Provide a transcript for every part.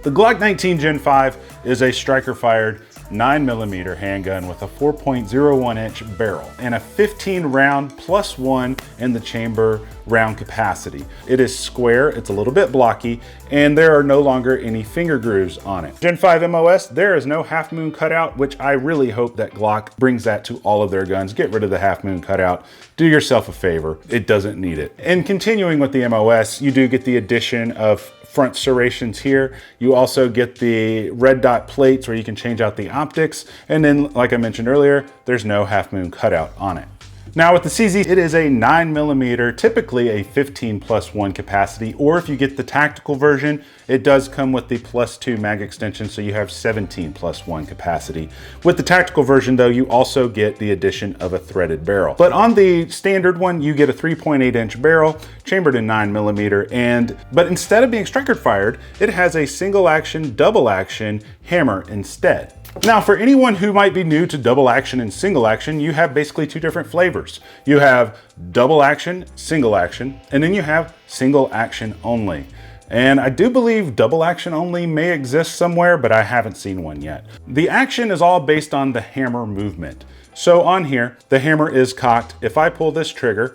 The Glock 19 Gen 5 is a striker-fired 9mm handgun with a 4.01 inch barrel and a 15 round plus one in the chamber round capacity. It is square, it's a little bit blocky, and there are no longer any finger grooves on it. Gen 5 MOS, there is no half moon cutout, which I really hope that Glock brings that to all of their guns. Get rid of the half moon cutout. Do yourself a favor. It doesn't need it. And continuing with the MOS, you do get the addition of front serrations here. You also get the red dot plates where you can change out the optics. And then, like I mentioned earlier, there's no half moon cutout on it. Now with the CZ, it is a 9mm, typically a 15+1 capacity, or if you get the tactical version, it does come with the +2 mag extension, so you have 17+1 capacity. With the tactical version though, you also get the addition of a threaded barrel. But on the standard one, you get a 3.8 inch barrel, chambered in 9mm, but instead of being striker fired, it has a single action, double action hammer instead. Now, for anyone who might be new to double action and single action, you have basically two different flavors. You have double action, and then you have single action only. And I do believe double action only may exist somewhere, but I haven't seen one yet. The action is all based on the hammer movement. So on here, the hammer is cocked. If I pull this trigger,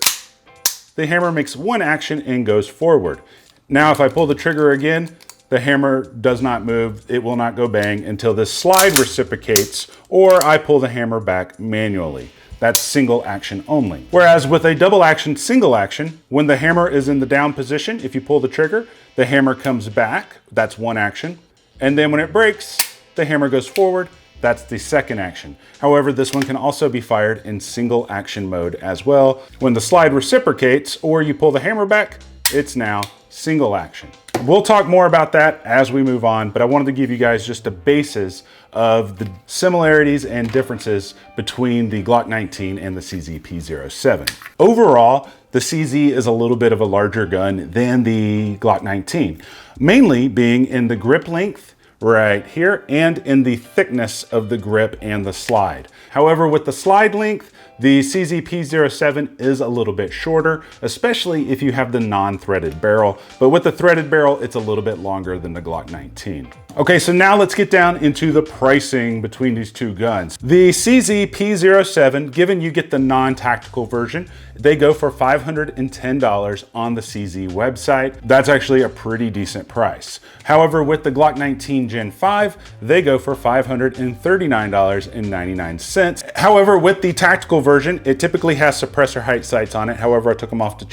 the hammer makes one action and goes forward. Now, if I pull the trigger again, the hammer does not move. It will not go bang until this slide reciprocates, or I pull the hammer back manually. That's single action only. Whereas with a double action, single action, when the hammer is in the down position, if you pull the trigger, the hammer comes back, that's one action. And then when it breaks, the hammer goes forward, that's the second action. However, this one can also be fired in single action mode as well. When the slide reciprocates, or you pull the hammer back, it's now single action. We'll talk more about that as we move on, but I wanted to give you guys just the basis of the similarities and differences between the Glock 19 and the CZ P07. Overall, the CZ is a little bit of a larger gun than the Glock 19, mainly being in the grip length right here and in the thickness of the grip and the slide. However, with the slide length, the CZ P07 is a little bit shorter, especially if you have the non-threaded barrel, but with the threaded barrel, it's a little bit longer than the Glock 19. Okay, so now let's get down into the pricing between these two guns. The CZ P07, given you get the non-tactical version, they go for $510 on the CZ website. That's actually a pretty decent price. However, with the Glock 19 Gen 5, they go for $539.99. However, with the tactical version, it typically has suppressor height sights on it. However, I took them off to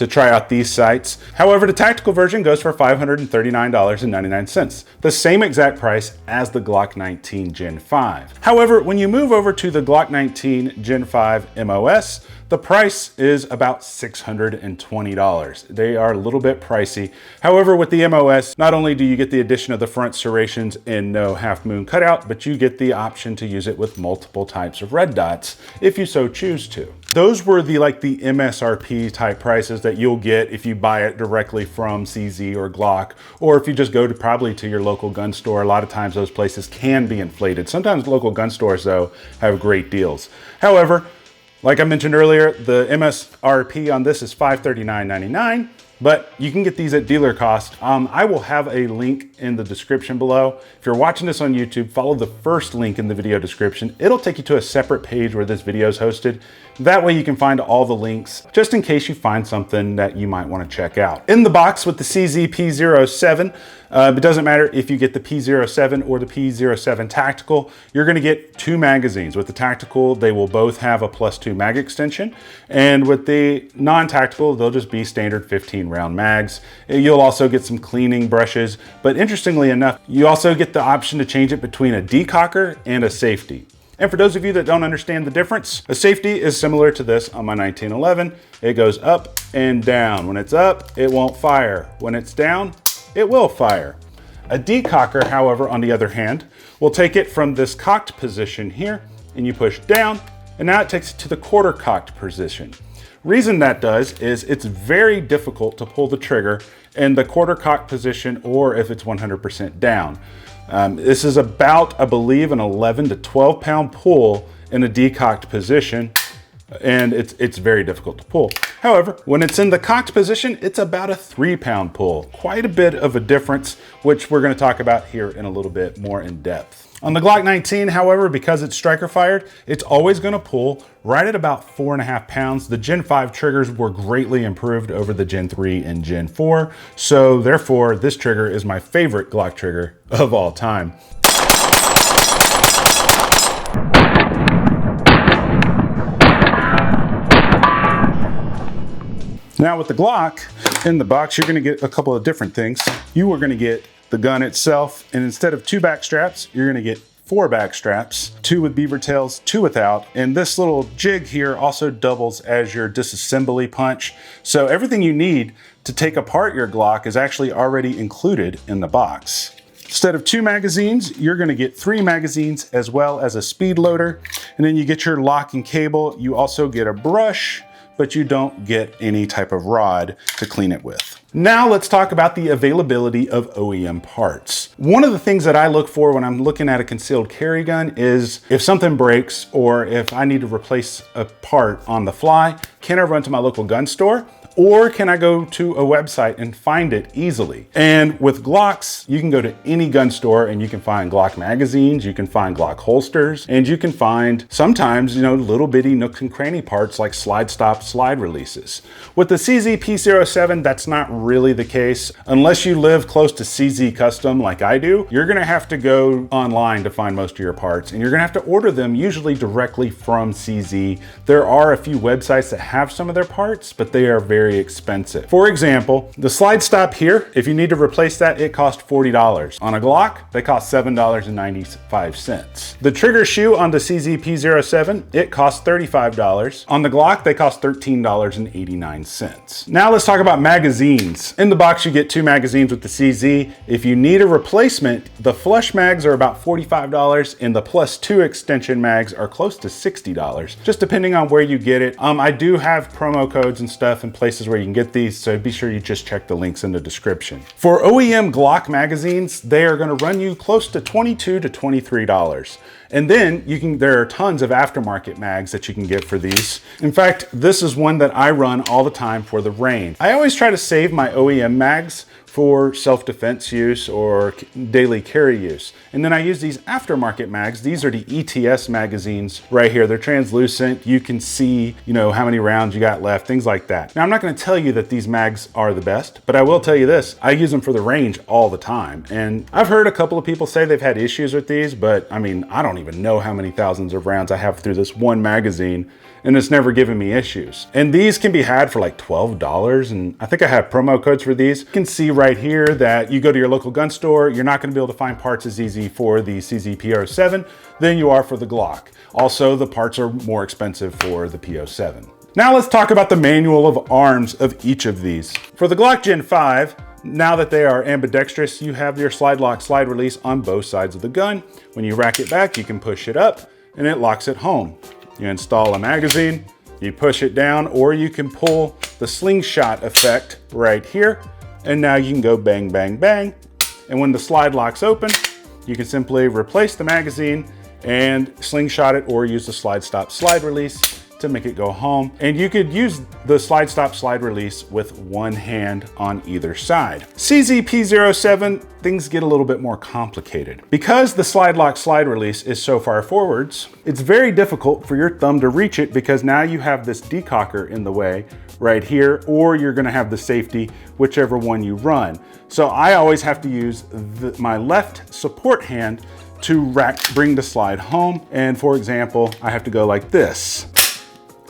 try out these sights. However, the tactical version goes for $539.99, the same exact price as the Glock 19 Gen 5. However, when you move over to the Glock 19 Gen 5 MOS, the price is about $620. They are a little bit pricey. However, with the MOS, not only do you get the addition of the front serrations and no half moon cutout, but you get the option to use it with multiple types of red dots if you so choose to. Those were the MSRP type prices that you'll get if you buy it directly from CZ or Glock, or if you just go to probably to your local gun store. A lot of times those places can be inflated. Sometimes local gun stores though have great deals. However, like I mentioned earlier, the MSRP on this is $539.99, but you can get these at dealer cost. I will have a link in the description below. If you're watching this on YouTube, follow the first link in the video description. It'll take you to a separate page where this video is hosted. That way you can find all the links, just in case you find something that you might want to check out. In the box with the CZ P07, it doesn't matter if you get the P07 or the P07 Tactical, you're gonna get two magazines. With the Tactical, they will both have a +2 mag extension, and with the non-tactical, they'll just be standard 15 round mags. You'll also get some cleaning brushes, but interestingly enough, you also get the option to change it between a decocker and a safety. And for those of you that don't understand the difference, a safety is similar to this on my 1911. It goes up and down. When it's up, it won't fire. When it's down, it will fire. A decocker, however, on the other hand, will take it from this cocked position here, and you push down, and now it takes it to the quarter cocked position. Reason that does is it's very difficult to pull the trigger in the quarter cocked position or if it's 100% down. This is about, I believe, an 11 to 12 pound pull in a decocked position. and it's very difficult to pull. However, when it's in the cocked position, it's about a 3-pound pull. Quite a bit of a difference, which we're gonna talk about here in a little bit more in depth. On the Glock 19, however, because it's striker fired, it's always gonna pull right at about 4.5 pounds. The Gen 5 triggers were greatly improved over the Gen 3 and Gen 4. So therefore, this trigger is my favorite Glock trigger of all time. Now with the Glock in the box, you're gonna get a couple of different things. You are gonna get the gun itself, and instead of 2 back straps, you're gonna get 4 back straps, 2 with beaver tails, 2 without. And this little jig here also doubles as your disassembly punch. So everything you need to take apart your Glock is actually already included in the box. Instead of 2 magazines, you're gonna get 3 magazines as well as a speed loader. And then you get your lock and cable. You also get a brush, but you don't get any type of rod to clean it with. Now let's talk about the availability of OEM parts. One of the things that I look for when I'm looking at a concealed carry gun is if something breaks or if I need to replace a part on the fly, can I run to my local gun store? Or can I go to a website and find it easily? And with Glocks, you can go to any gun store and you can find Glock magazines, you can find Glock holsters, and you can find sometimes, little bitty nook and cranny parts like slide stop, slide releases. With the CZ P07, that's not really the case. Unless you live close to CZ Custom like I do, you're gonna have to go online to find most of your parts, and you're gonna have to order them usually directly from CZ. There are a few websites that have some of their parts, but they are very expensive. For example, the slide stop here, if you need to replace that, it costs $40. On a Glock, they cost $7.95. The trigger shoe on the CZ P07, it costs $35. On the Glock, they cost $13.89. Now let's talk about magazines. In the box, you get 2 magazines with the CZ. If you need a replacement, the flush mags are about $45 and the +2 extension mags are close to $60, just depending on where you get it. I do have promo codes and stuff in places where you can get these, so be sure you just check the links in the description. For OEM Glock magazines, they are gonna run you close to $22 to $23. And then there are tons of aftermarket mags that you can get for these. In fact, this is one that I run all the time for the range. I always try to save my OEM mags for self-defense use or daily carry use. And then I use these aftermarket mags. These are the ETS magazines right here. They're translucent. You can see, how many rounds you got left, things like that. Now, I'm not gonna tell you that these mags are the best, but I will tell you this, I use them for the range all the time. And I've heard a couple of people say they've had issues with these, but I don't even know how many thousands of rounds I have through this one magazine, and it's never given me issues. And these can be had for like $12, and I think I have promo codes for these. You can see right here that you go to your local gun store, you're not gonna be able to find parts as easy for the CZ P07 than you are for the Glock. Also, the parts are more expensive for the P07. Now let's talk about the manual of arms of each of these. For the Glock Gen 5, now that they are ambidextrous, you have your slide lock, slide release on both sides of the gun. When you rack it back, you can push it up and it locks it home. You install a magazine, you push it down, or you can pull the slingshot effect right here, and now you can go bang, bang, bang. And when the slide locks open, you can simply replace the magazine and slingshot it, or use the slide stop, slide release to make it go home. And you could use the slide stop, slide release with one hand on either side. CZ P07, things get a little bit more complicated. Because the slide lock, slide release is so far forwards, it's very difficult for your thumb to reach it because now you have this decocker in the way right here, or you're gonna have the safety, whichever one you run. So I always have to use my left support hand to bring the slide home. And for example, I have to go like this.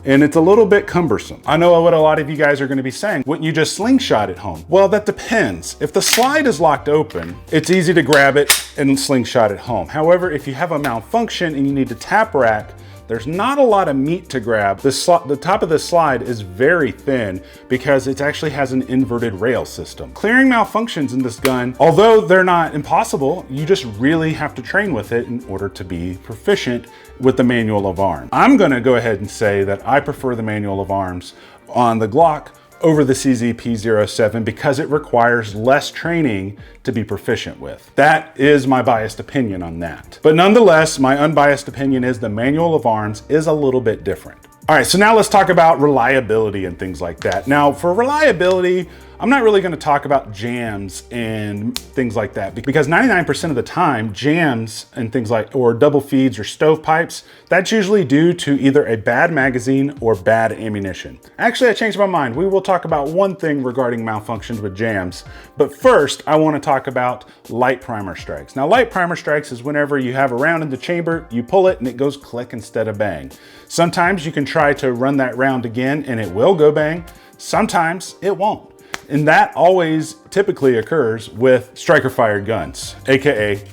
And it's a little bit cumbersome. I know what a lot of you guys are gonna be saying, wouldn't you just slingshot it home? Well, that depends. If the slide is locked open, it's easy to grab it and slingshot it home. However, if you have a malfunction and you need to tap rack, there's not a lot of meat to grab. The top of this slide is very thin because it actually has an inverted rail system. Clearing malfunctions in this gun, although they're not impossible, you just really have to train with it in order to be proficient with the manual of arms. I'm gonna go ahead and say that I prefer the manual of arms on the Glock over the CZ P07 because it requires less training to be proficient with. That is my biased opinion on that. But nonetheless, my unbiased opinion is the manual of arms is a little bit different. All right, so now let's talk about reliability and things like that. Now for reliability, I'm not really gonna talk about jams and things like that because 99% of the time, jams and things like, or double feeds or stovepipes, that's usually due to either a bad magazine or bad ammunition. Actually, I changed my mind. We will talk about one thing regarding malfunctions with jams, but first I wanna talk about light primer strikes. Now, light primer strikes is whenever you have a round in the chamber, you pull it and it goes click instead of bang. Sometimes you can try to run that round again and it will go bang. Sometimes it won't. And that always typically occurs with striker fired guns, AKA,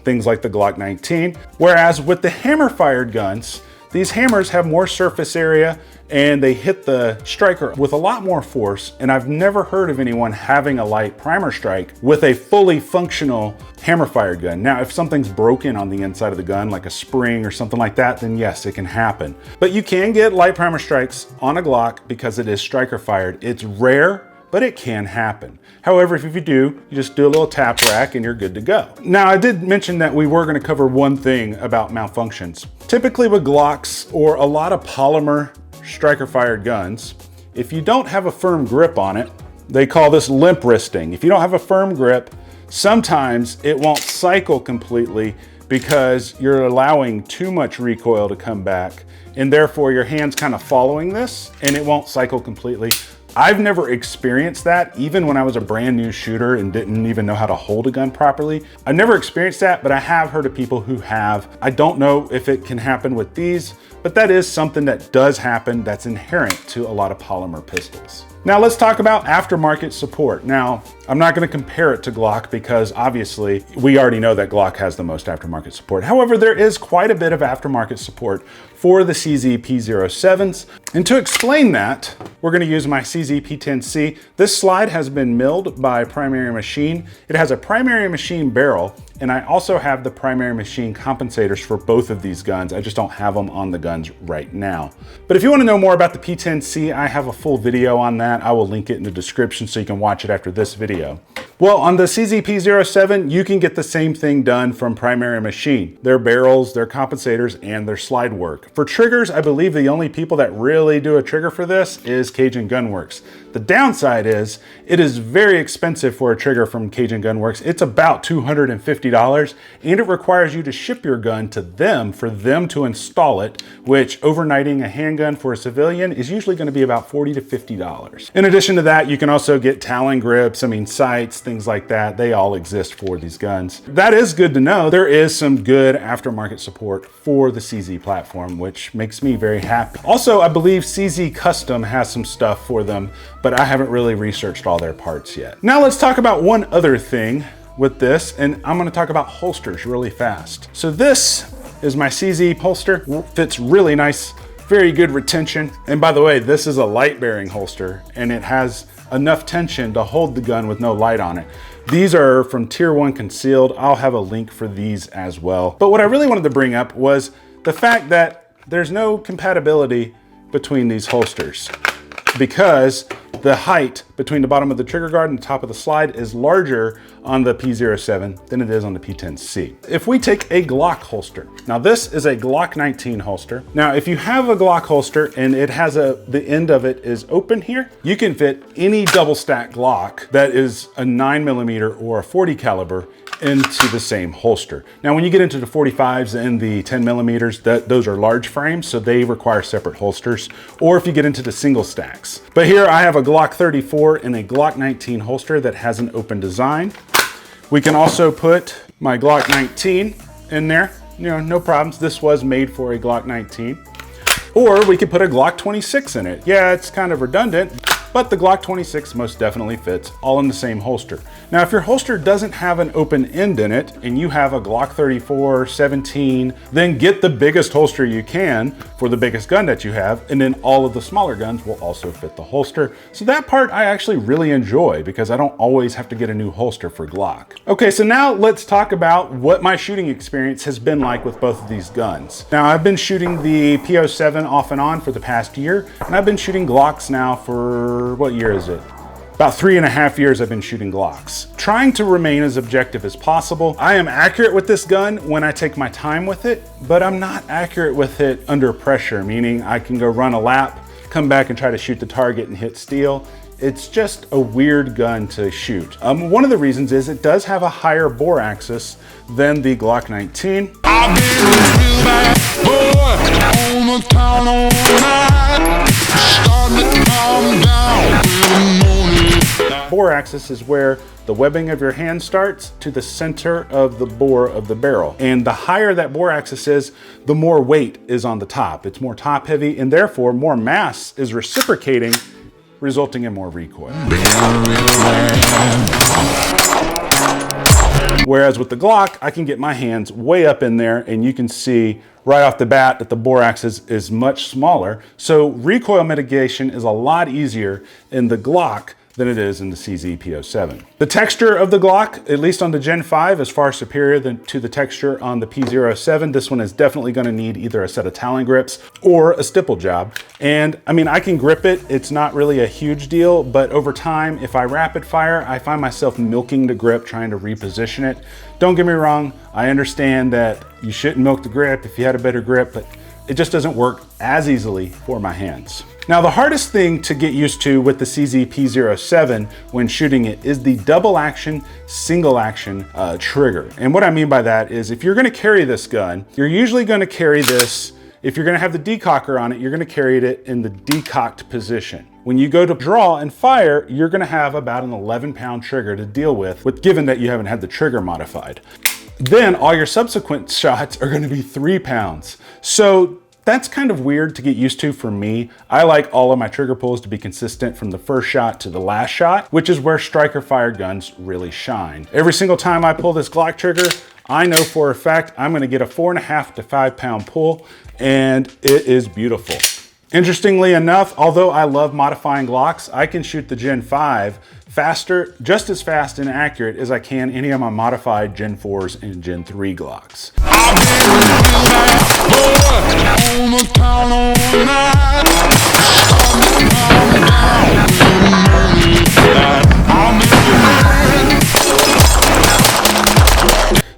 things like the Glock 19. Whereas with the hammer fired guns, these hammers have more surface area and they hit the striker with a lot more force. And I've never heard of anyone having a light primer strike with a fully functional hammer fired gun. Now, if something's broken on the inside of the gun, like a spring or something like that, then yes, it can happen. But you can get light primer strikes on a Glock because it is striker fired. It's rare, but it can happen. However, if you do, you just do a little tap rack and you're good to go. Now, I did mention that we were gonna cover one thing about malfunctions. Typically with Glocks or a lot of polymer striker fired guns, if you don't have a firm grip on it, they call this limp wristing. If you don't have a firm grip, sometimes it won't cycle completely because you're allowing too much recoil to come back, and therefore your hand's kind of following this and it won't cycle completely. I've never experienced that, even when I was a brand new shooter and didn't even know how to hold a gun properly. I've never experienced that, but I have heard of people who have. I don't know if it can happen with these, but that is something that does happen that's inherent to a lot of polymer pistols. Now let's talk about aftermarket support. Now, I'm not gonna compare it to Glock because obviously we already know that Glock has the most aftermarket support. However, there is quite a bit of aftermarket support for the CZ P07s. And to explain that, we're gonna use my CZ P10C. This slide has been milled by Primary Machine. It has a Primary Machine barrel, and I also have the Primary Machine compensators for both of these guns. I just don't have them on the guns right now. But if you wanna know more about the P10C, I have a full video on that. I will link it in the description so you can watch it after this video. Well, on the CZ P07, you can get the same thing done from Primary Machine. Their barrels, their compensators, and their slide work. For triggers, I believe the only people that really do a trigger for this is Cajun Gunworks. The downside is, it is very expensive for a trigger from Cajun Gunworks. It's about $250, and it requires you to ship your gun to them for them to install it, which overnighting a handgun for a civilian is usually gonna be about $40 to $50. In addition to that, you can also get Talon grips, sights, things like that. They all exist for these guns. That is good to know. There is some good aftermarket support for the CZ platform, which makes me very happy. Also, I believe CZ Custom has some stuff for them, but I haven't really researched all their parts yet. Now let's talk about one other thing with this, and I'm gonna talk about holsters really fast. So this is my CZ holster. Fits really nice, very good retention. And by the way, this is a light bearing holster, and it has enough tension to hold the gun with no light on it. These are from Tier 1 Concealed. I'll have a link for these as well. But what I really wanted to bring up was the fact that there's no compatibility between these holsters because the height between the bottom of the trigger guard and the top of the slide is larger on the P07 than it is on the P10C. If we take a Glock holster, now this is a Glock 19 holster. Now, if you have a Glock holster and it has the end of it is open here, you can fit any double stack Glock that is a 9mm or a 40 caliber into the same holster. Now, when you get into the 45s and the 10mm, those are large frames, so they require separate holsters, or if you get into the single stacks. But here I have a Glock 34 and a Glock 19 holster that has an open design. We can also put my Glock 19 in there, no problems. This was made for a Glock 19. Or we could put a Glock 26 in it. Yeah, it's kind of redundant, but the Glock 26 most definitely fits all in the same holster. Now, if your holster doesn't have an open end in it and you have a Glock 34, 17, then get the biggest holster you can for the biggest gun that you have, and then all of the smaller guns will also fit the holster. So that part I actually really enjoy because I don't always have to get a new holster for Glock. Okay, so now let's talk about what my shooting experience has been like with both of these guns. Now, I've been shooting the P07 off and on for the past year, and I've been shooting Glocks now for, what year is it? About 3.5 years I've been shooting Glocks. Trying to remain as objective as possible. I am accurate with this gun when I take my time with it, but I'm not accurate with it under pressure, meaning I can go run a lap, come back and try to shoot the target and hit steel. It's just a weird gun to shoot. One of the reasons is it does have a higher bore axis than the Glock 19. Bore axis is where the webbing of your hand starts to the center of the bore of the barrel. And the higher that bore axis is, the more weight is on the top. It's more top heavy and therefore more mass is reciprocating, resulting in more recoil. Whereas with the Glock, I can get my hands way up in there and you can see right off the bat that the bore axis is much smaller. So recoil mitigation is a lot easier in the Glock than it is in the CZ P07. The texture of the Glock, at least on the Gen 5, is far superior to the texture on the P07. This one is definitely gonna need either a set of Talon grips or a stipple job. And I mean, I can grip it. It's not really a huge deal, but over time, if I rapid fire, I find myself milking the grip, trying to reposition it. Don't get me wrong, I understand that you shouldn't milk the grip if you had a better grip, but it just doesn't work as easily for my hands. Now, the hardest thing to get used to with the CZ P07 when shooting it is the double action, single action trigger. And what I mean by that is if you're gonna carry this gun, you're usually gonna carry this, if you're gonna have the decocker on it, you're gonna carry it in the decocked position. When you go to draw and fire, you're gonna have about an 11-pound trigger to deal with, given that you haven't had the trigger modified. Then all your subsequent shots are gonna be 3 pounds. So that's kind of weird to get used to for me. I like all of my trigger pulls to be consistent from the first shot to the last shot, which is where striker fired guns really shine. Every single time I pull this Glock trigger, I know for a fact I'm gonna get a 4.5 to 5 pound pull, and it is beautiful. Interestingly enough, although I love modifying Glocks, I can shoot the Gen 5 faster, just as fast and accurate as I can any of my modified Gen 4s and Gen 3 Glocks.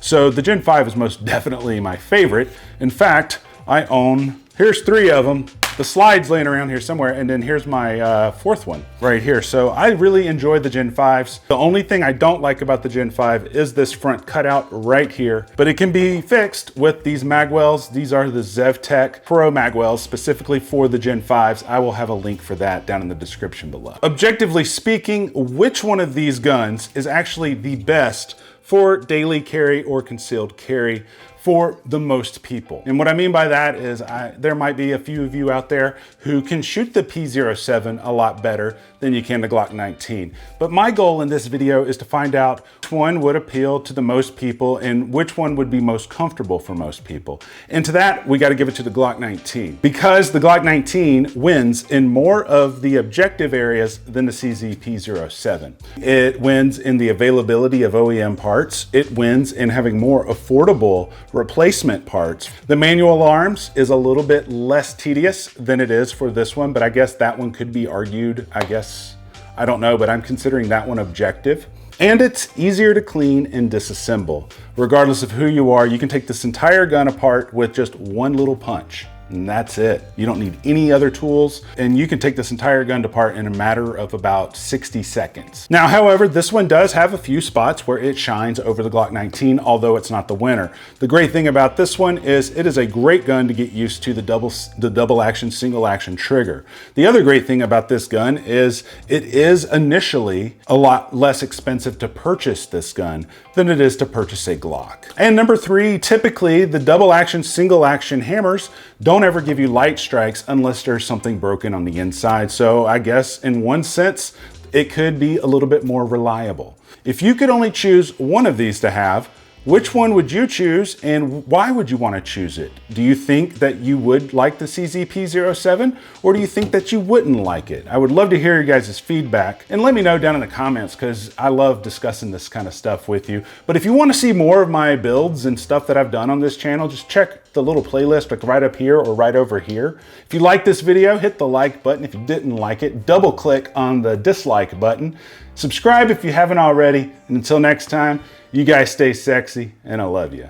So the Gen 5 is most definitely my favorite. In fact, I own, here's 3 of them. The slide's laying around here somewhere, and then here's my 4th one right here. So I really enjoyed the Gen 5s. The only thing I don't like about the Gen 5 is this front cutout right here, but it can be fixed with these magwells. These are the ZevTech Pro magwells specifically for the Gen 5s. I will have a link for that down in the description below. Objectively speaking, which one of these guns is actually the best for daily carry or concealed carry for the most people? And what I mean by that is there might be a few of you out there who can shoot the P07 a lot better than you can the Glock 19. But my goal in this video is to find out which one would appeal to the most people and which one would be most comfortable for most people. And to that, we got to give it to the Glock 19, because the Glock 19 wins in more of the objective areas than the CZ P07. It wins in the availability of OEM parts. It wins in having more affordable replacement parts. The manual arms is a little bit less tedious than it is for this one, but I guess that one could be argued, I don't know, but I'm considering that one objective. And it's easier to clean and disassemble. Regardless of who you are, you can take this entire gun apart with just one little punch. And that's it. You don't need any other tools, and you can take this entire gun apart in a matter of about 60 seconds. Now, however, this one does have a few spots where it shines over the Glock 19, although it's not the winner. The great thing about this one is it is a great gun to get used to the double action, single action trigger. The other great thing about this gun is it is initially a lot less expensive to purchase this gun than it is to purchase a Glock. And number 3, typically the double action, single action hammers don't ever give you light strikes unless there's something broken on the inside. So I guess in one sense, it could be a little bit more reliable. If you could only choose one of these to have, Which one would you choose and why would you want to choose it? Do you think that you would like the CZ P07 or do you think that you wouldn't like it? I would love to hear your guys' feedback and let me know down in the comments because I love discussing this kind of stuff with you. But if you want to see more of my builds and stuff that I've done on this channel, just check the little playlist like right up here or right over here. If you like this video, hit the like button. If you didn't like it, double click on the dislike button. Subscribe if you haven't already. And until next time, you guys stay sexy, and I love you.